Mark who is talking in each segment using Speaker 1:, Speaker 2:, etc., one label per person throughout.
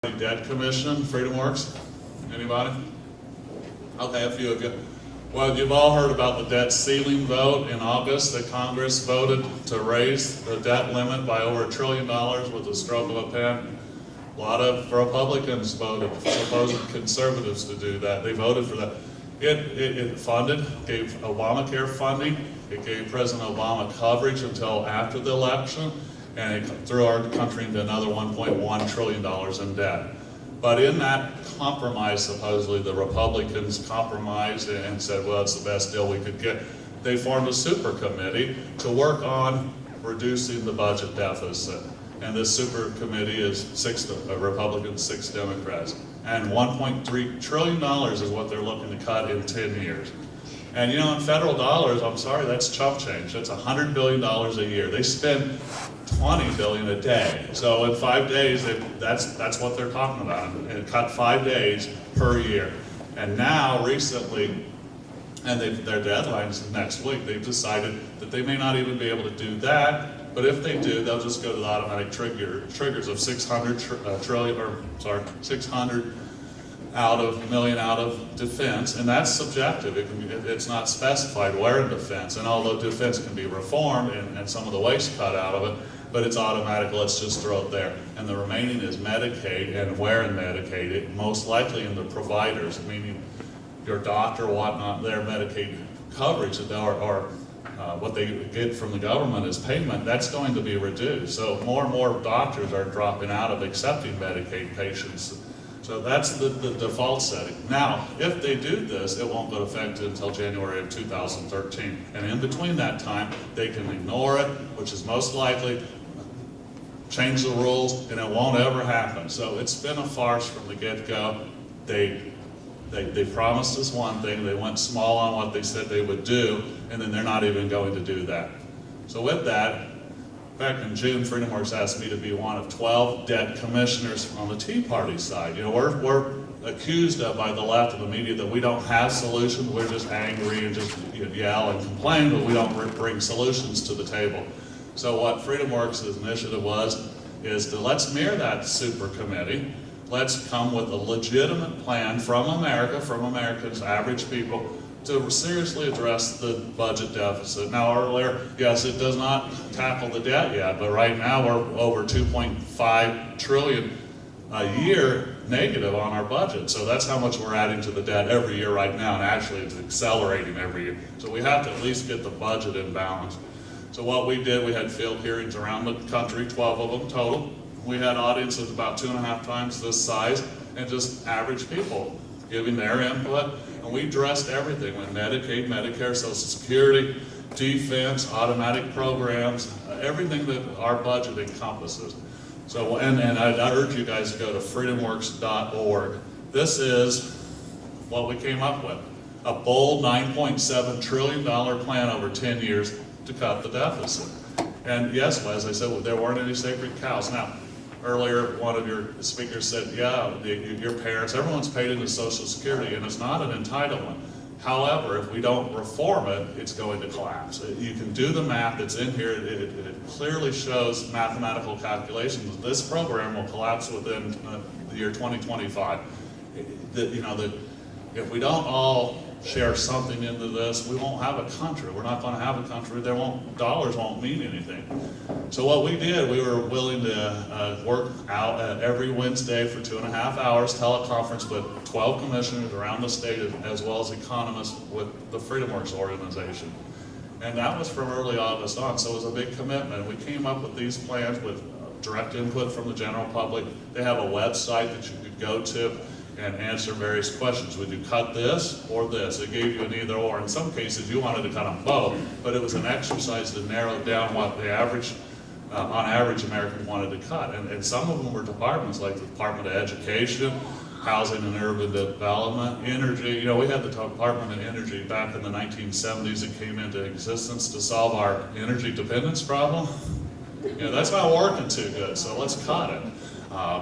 Speaker 1: Debt Commission, FreedomWorks? Anybody? Okay, a few of you. Well, you've all heard about the debt ceiling vote in August that Congress voted to raise the debt limit by over $1 trillion with a stroke of a pen. A lot of Republicans voted, supposed conservatives, to do that. They voted for that. It funded, gave Obamacare funding, it gave President Obama coverage until after the election, and it threw our country into another $1.1 trillion in debt. But in that compromise, supposedly the Republicans compromised and said, well, it's the best deal we could get. They formed a super committee to work on reducing the budget deficit. And this super committee is 6 Republicans, 6 Democrats. And $1.3 trillion is what they're looking to cut in 10 years. And you know, in federal dollars, I'm sorry, that's chump change. That's $100 billion a year. They spend $20 billion a day. So in 5 days, that's what they're talking about. And cut 5 days per year. And now, recently, and their deadline's next week, they've decided that they may not even be able to do that. But if they do, they'll just go to the automatic triggers of 600 million out of defense, and that's subjective. It's not specified where in defense, and although defense can be reformed and some of the waste cut out of it, but it's automatic, let's just throw it there. And the remaining is Medicaid, and where in Medicaid? It most likely in the providers, meaning your doctor, whatnot, their Medicaid coverage, or what they get from the government as payment, that's going to be reduced. So more and more doctors are dropping out of accepting Medicaid patients. So that's the default setting. Now, if they do this, it won't go into effect until January of 2013. And in between that time, they can ignore it, which is most likely, change the rules, and it won't ever happen. So it's been a farce from the get-go. They promised us one thing, they went small on what they said they would do, and then they're not even going to do that. So with that, back in June, FreedomWorks asked me to be one of 12 debt commissioners on the Tea Party side. You know, we're accused of by the left of the media that we don't have solutions, we're just angry and just yell and complain, but we don't bring solutions to the table. So what FreedomWorks' initiative is to let's mirror that super committee. Let's come with a legitimate plan from America, from Americans, average people, to seriously address the budget deficit. Now earlier, yes, it does not tackle the debt yet, but right now we're over 2.5 trillion a year negative on our budget. So that's how much we're adding to the debt every year right now, and actually it's accelerating every year. So we have to at least get the budget in balance. So what we did, we had field hearings around the country, 12 of them total. We had audiences about 2.5 times this size, and just average people giving their input. And we addressed everything with Medicaid, Medicare, Social Security, defense, automatic programs, everything that our budget encompasses. So, and I urge you guys to go to freedomworks.org. This is what we came up with. A bold $9.7 trillion plan over 10 years to cut the deficit. And yes, as I said, there weren't any sacred cows. Now, earlier, one of your speakers said, yeah, your parents, everyone's paid into Social Security, and it's not an entitlement. However, if we don't reform it, it's going to collapse. You can do the math that's in here. It clearly shows mathematical calculations. This program will collapse within the year 2025. If we don't all share something into this, we won't have a country. We're not going to have a country. Dollars won't mean anything. So what we did, we were willing to work out every Wednesday for 2.5 hours, teleconference with 12 commissioners around the state, as well as economists with the FreedomWorks organization. And that was from early August on, so it was a big commitment. We came up with these plans with direct input from the general public. They have a website that you could go to and answer various questions. Would you cut this or this? It gave you an either or. In some cases, you wanted to cut them both, but it was an exercise to narrow down what the average, on average, Americans wanted to cut. And some of them were departments like the Department of Education, Housing and Urban Development, Energy. You know, we had the Department of Energy back in the 1970s that came into existence to solve our energy dependence problem. You know, that's not working too good, so let's cut it.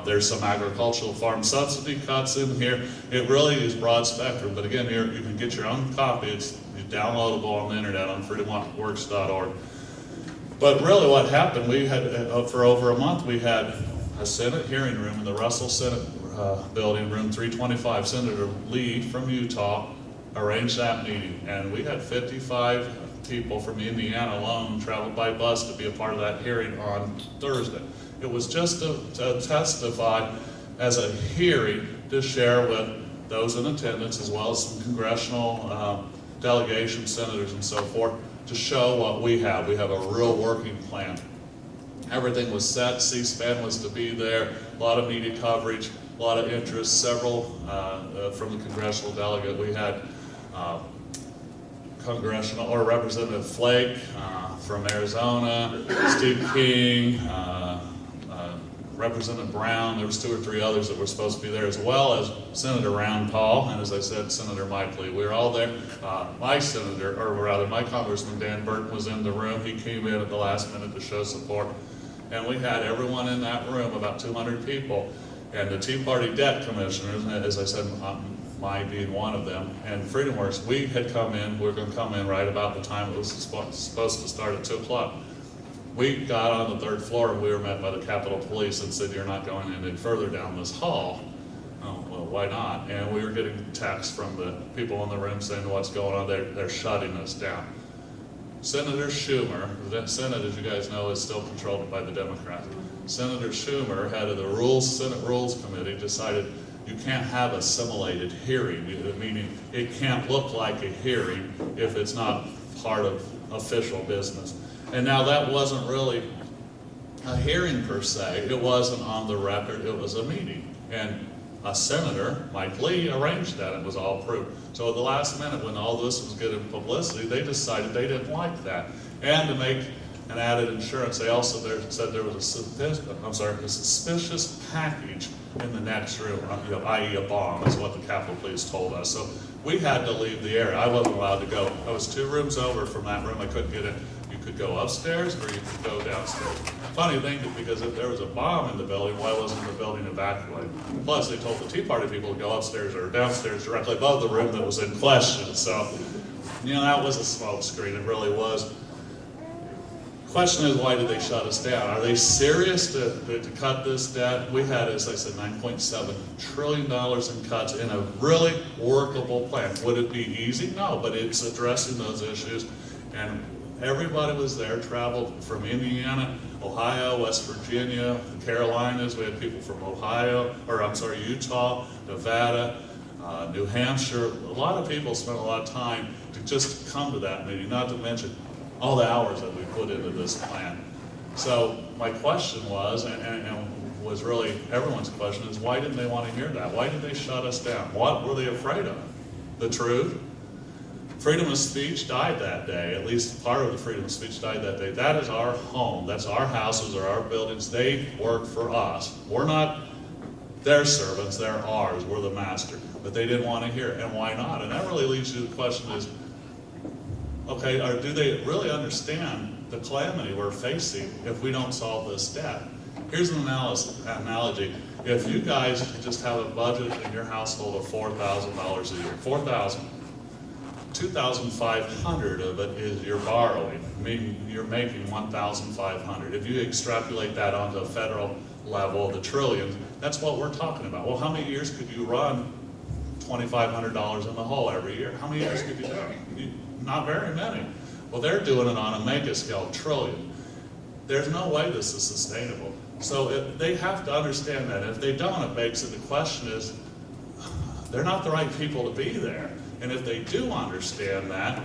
Speaker 1: There's some agricultural farm subsidy cuts in here. It really is broad spectrum, but again, here you can get your own copy. It's downloadable on the internet on freedomworks.org. But really what happened, we had, for over a month, we had a Senate hearing room in the Russell Senate building, room 325. Senator Lee from Utah arranged that meeting, and we had 55 people from Indiana alone traveled by bus to be a part of that hearing on Thursday. It was just to testify as a hearing to share with those in attendance, as well as some congressional delegations, senators, and so forth, to show what we have. We have a real working plan. Everything was set. C-SPAN was to be there. A lot of media coverage, a lot of interest. Several from the congressional delegate. We had Congressional or Representative Flake from Arizona, Steve King, Representative Brown. There was 2 or 3 others that were supposed to be there, as well as Senator Rand Paul, and as I said, Senator Mike Lee. We were all there. My senator, or rather my Congressman Dan Burton, was in the room. He came in at the last minute to show support. And we had everyone in that room, about 200 people, and the Tea Party debt commissioners, as I said, my being one of them, and FreedomWorks. We had come in, we were going to come in right about the time it was supposed to start at 2 o'clock. We got on the 3rd floor and we were met by the Capitol Police and said, "You're not going any further down this hall." Oh, well, why not? And we were getting texts from the people in the room saying, "What's going on? They're shutting us down." Senator Schumer, the Senate, as you guys know, is still controlled by the Democrats. Senator Schumer, head of the Senate Rules Committee, decided you can't have a simulated hearing, meaning it can't look like a hearing if it's not part of official business. And now that wasn't really a hearing per se. It wasn't on the record. It was a meeting. And a senator, Mike Lee, arranged that. It was all approved. So at the last minute, when all this was getting publicity, they decided they didn't like that. And to make an added insurance, they also said there was a suspicious package in the next room, i.e. a bomb, is what the Capitol Police told us. So we had to leave the area. I wasn't allowed to go. I was 2 rooms over from that room. I couldn't get in. You could go upstairs or you could go downstairs. Funny thing, because if there was a bomb in the building, why wasn't the building evacuated? Plus, they told the Tea Party people to go upstairs or downstairs directly above the room that was in question. So, that was a smoke screen. It really was. Question is, why did they shut us down? Are they serious to cut this debt? We had, as I said, $9.7 trillion in cuts in a really workable plan. Would it be easy? No, but it's addressing those issues. And everybody was there, traveled from Indiana, Ohio, West Virginia, the Carolinas. We had people from Utah, Nevada, New Hampshire. A lot of people spent a lot of time to just come to that meeting, not to mention all the hours that we put into this plan. So my question was, and was really everyone's question, is why didn't they want to hear that? Why did they shut us down? What were they afraid of? The truth? Freedom of speech died that day. At least part of the freedom of speech died that day. That is our home. That's our houses or our buildings. They work for us. We're not their servants. They're ours. We're the master. But they didn't want to hear it. And why not? And that really leads you to the question is, okay, or do they really understand the calamity we're facing if we don't solve this debt? Here's an analogy. If you guys just have a budget in your household of $4,000 a year, $4,000, $2,500 of it is you're borrowing, meaning you're making $1,500. If you extrapolate that onto a federal level, the trillions, that's what we're talking about. Well, how many years could you run $2,500 in the hole every year? How many years could you do it? Not very many. Well, they're doing it on a mega scale, trillion. There's no way this is sustainable. So they have to understand that. If they don't, it begs the question is, they're not the right people to be there. And if they do understand that,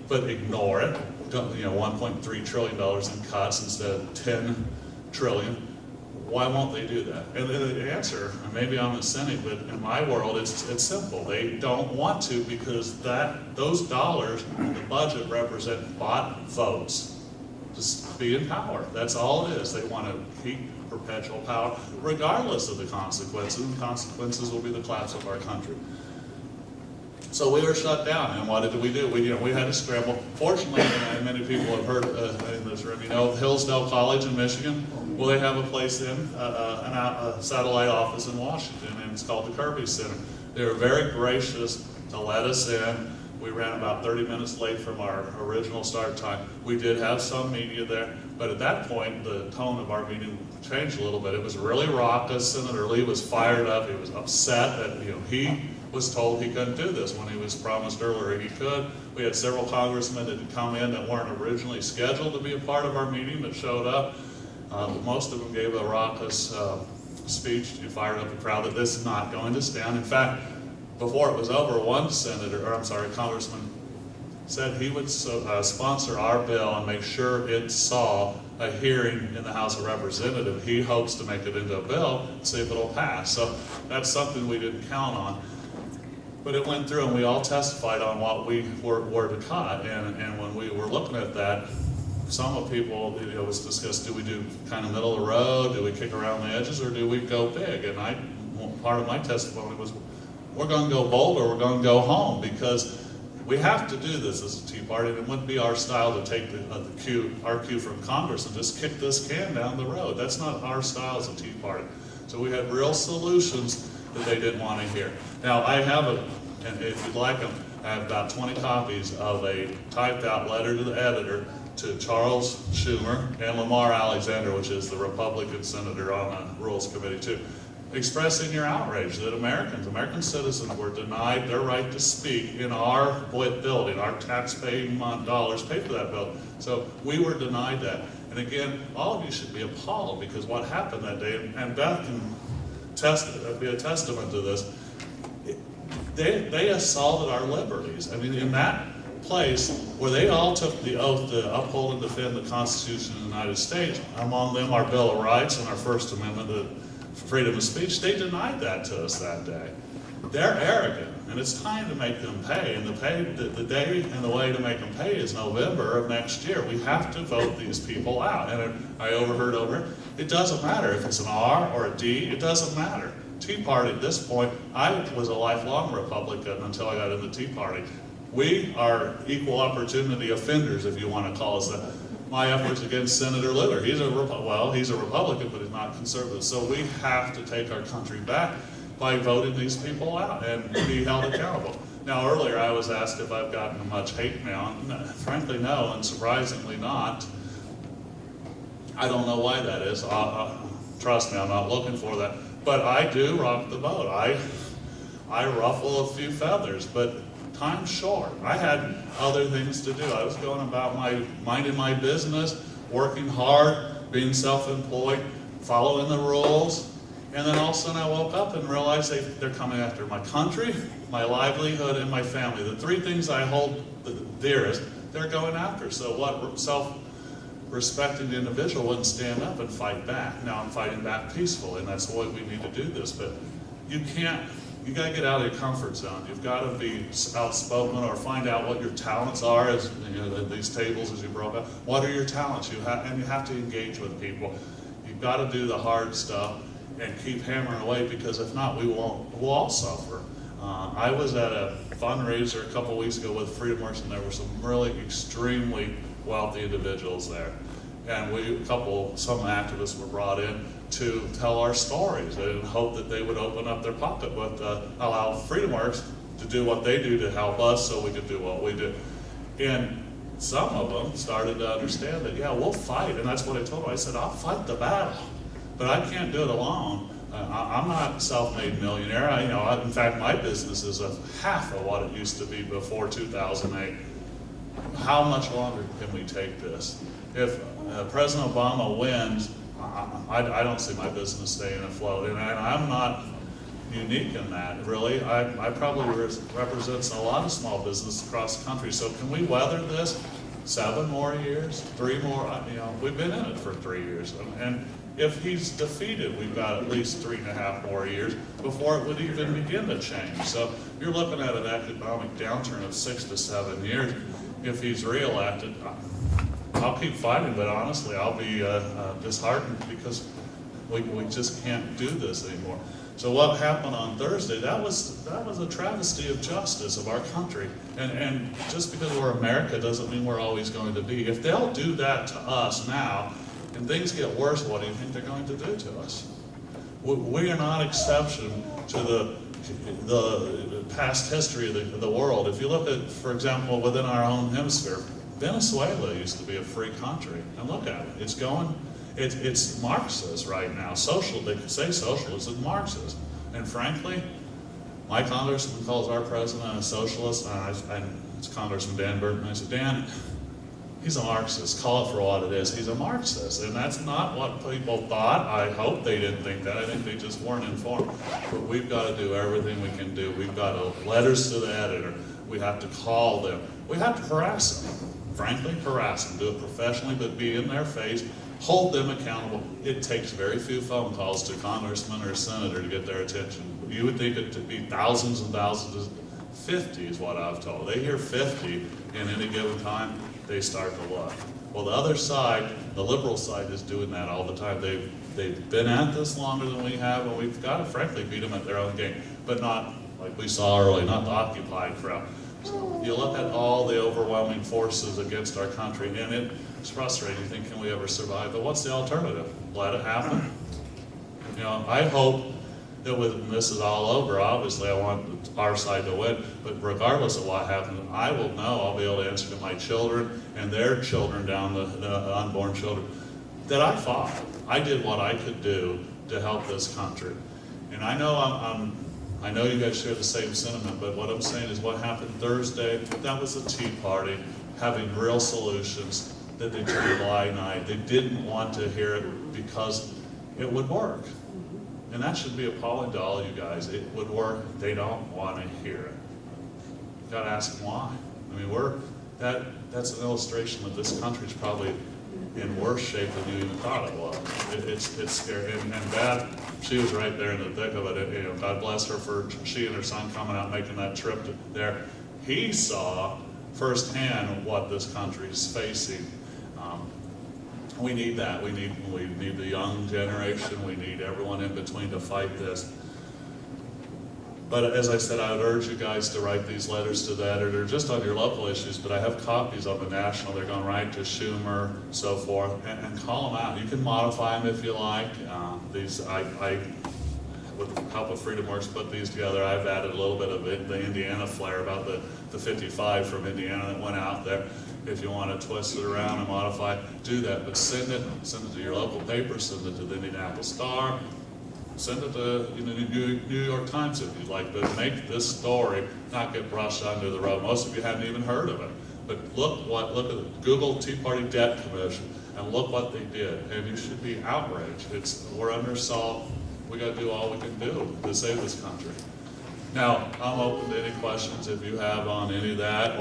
Speaker 1: but ignore it, $1.3 trillion in cuts instead of $10 trillion, why won't they do that? And the answer, maybe I'm a cynic, but in my world, it's simple. They don't want to because those dollars in the budget represent bought votes. Just be in power. That's all it is. They want to keep perpetual power, regardless of the consequences. And the consequences will be the collapse of our country. So we were shut down, and what did we do? We had to scramble. Fortunately, and many people have heard in this room, Hillsdale College in Michigan. Well, they have a place a satellite office in Washington, and it's called the Kirby Center. They were very gracious to let us in. We ran about 30 minutes late from our original start time. We did have some media there. But at that point, the tone of our meeting changed a little bit. It was really raucous. Senator Lee was fired up. He was upset that he was told he couldn't do this when he was promised earlier he could. We had several congressmen that had come in that weren't originally scheduled to be a part of our meeting that showed up. Most of them gave a raucous speech. You fired up the crowd that this is not going to stand. In fact, before it was over, one congressman said he would sponsor our bill and make sure it saw a hearing in the House of Representatives. He hopes to make it into a bill and see if it'll pass. So that's something we didn't count on. But it went through and we all testified on what we were to cut. And when we were looking at that, some of people, it was discussed, do we do kind of middle of the road, do we kick around the edges, or do we go big? And part of my testimony was, we're going to go bold or we're going to go home, because we have to do this as a Tea Party, and it wouldn't be our style to take our cue from Congress and just kick this can down the road. That's not our style as a Tea Party. So we had real solutions that they didn't want to hear. Now I have and if you'd like them, I have about 20 copies of a typed out letter to the editor to Charles Schumer and Lamar Alexander, which is the Republican senator on the Rules Committee too, expressing your outrage that American citizens were denied their right to speak in our building. Our tax-paying dollars pay for that building. So we were denied that. And again, all of you should be appalled, because what happened that day, and Beth can be a testament to this, they assaulted our liberties. I mean, in that place where they all took the oath to uphold and defend the Constitution of the United States, among them our Bill of Rights and our First Amendment, the freedom of speech, they denied that to us that day. They're arrogant, and it's time to make them pay. And the day and the way to make them pay is November of next year. We have to vote these people out. And I overheard it doesn't matter if it's an R or a D, it doesn't matter. Tea Party at this point, I was a lifelong Republican until I got in the Tea Party. We are equal opportunity offenders, if you want to call us that. My efforts against Senator Litter, he's a Republican, but he's not conservative. So we have to take our country back by voting these people out and be held accountable. Now earlier I was asked if I've gotten much hate mail. Frankly, no, and surprisingly not. I don't know why that is. Trust me, I'm not looking for that. But I do rock the boat. I ruffle a few feathers, but time's short. I had other things to do. I was going about minding my business, working hard, being self-employed, following the rules, and then all of a sudden I woke up and realized they're coming after my country, my livelihood, and my family. The three things I hold the dearest, they're going after. So what self-respecting individual wouldn't stand up and fight back? Now I'm fighting back peacefully, and that's why we need to do this. But you got to get out of your comfort zone. You've got to be outspoken, or find out what your talents are, as these tables as you broke up. What are your talents? You have to engage with people. You've got to do the hard stuff and keep hammering away, because if not, we'll all suffer. I was at a fundraiser a couple weeks ago with Freedom Works, and there were some really extremely wealthy individuals there. And some activists were brought in to tell our stories and hope that they would open up their pocketbook to allow Freedom Works to do what they do to help us so we could do what we do. And some of them started to understand that, yeah, we'll fight. And that's what I told them. I said, I'll fight the battle, but I can't do it alone. I'm not a self-made millionaire. In fact, my business is half of what it used to be before 2008. How much longer can we take this? If President Obama wins, I don't see my business staying afloat, and I'm not unique in that, really. I probably represent a lot of small business across the country. So can we weather this 7 more years, 3 more? We've been in it for 3 years, and if he's defeated, we've got at least 3.5 more years before it would even begin to change. So you're looking at an economic downturn of 6 to 7 years. If he's reelected, I'll keep fighting, but honestly, I'll be disheartened, because we just can't do this anymore. So what happened on Thursday, that was a travesty of justice of our country. And just because we're America doesn't mean we're always going to be. If they'll do that to us now, and things get worse, what do you think they're going to do to us? We are not exception to the past history of the world. If you look at, for example, within our own hemisphere, Venezuela used to be a free country, and look at it. It's going, it's Marxist right now. They could say socialist is Marxist. And frankly, my congressman calls our president a socialist, and it's Congressman Dan Burton. I said, Dan, he's a Marxist. Call it for what it is. He's a Marxist. And that's not what people thought. I hope they didn't think that. I think they just weren't informed. But we've got to do everything we can do. We've got to letters to the editor. We have to call them. We have to harass them. Frankly, harass them. Do it professionally, but be in their face. Hold them accountable. It takes very few phone calls to a congressman or a senator to get their attention. You would think it to be thousands and thousands. 50 is what I've told. They hear 50 in any given time, they start to look. Well, the other side, the liberal side, is doing that all the time. They've been at this longer than we have, and we've got to frankly beat them at their own game, but not like we saw earlier, not the Occupy crowd. So you look at all the overwhelming forces against our country, and it's frustrating. You think, can we ever survive? But what's the alternative? Let it happen? You know, I hope that when this is all over, obviously I want our side to win, but regardless of what happens, I will know, I'll be able to answer to my children and their children down the unborn children, that I fought. I did what I could do to help this country. And I know I know you guys share the same sentiment, but what I'm saying is what happened Thursday, that was a Tea Party having real solutions that they turned a blind eye. They didn't want to hear it because it would work. And that should be appalling to all you guys. It would work. They don't want to hear it. You've got to ask them why. I mean, that's an illustration that this country's probably in worse shape than you even thought it was. It's scary. And Beth, she was right there in the thick of it. You know, God bless her for she and her son coming out making that trip there. He saw firsthand what this country's facing. We need that. We need the young generation. We need everyone in between to fight this. But as I said, I would urge you guys to write these letters to the editor, just on your local issues, but I have copies on the national. They're going right to Schumer, so forth, and call them out. You can modify them if you like. I with the help of Freedom Works, put these together. I've added a little bit of the Indiana flair about the 55 from Indiana that went out there. If you want to twist it around and modify, do that. But send it to your local paper, send it to the Indianapolis Star, send it to New York Times if you'd like. But make this story not get brushed under the rug. Most of you haven't even heard of it. But look at the Google Tea Party Debt Commission and look what they did. And you should be outraged. We're under assault. We got to do all we can do to save this country. Now, I'm open to any questions if you have on any of that.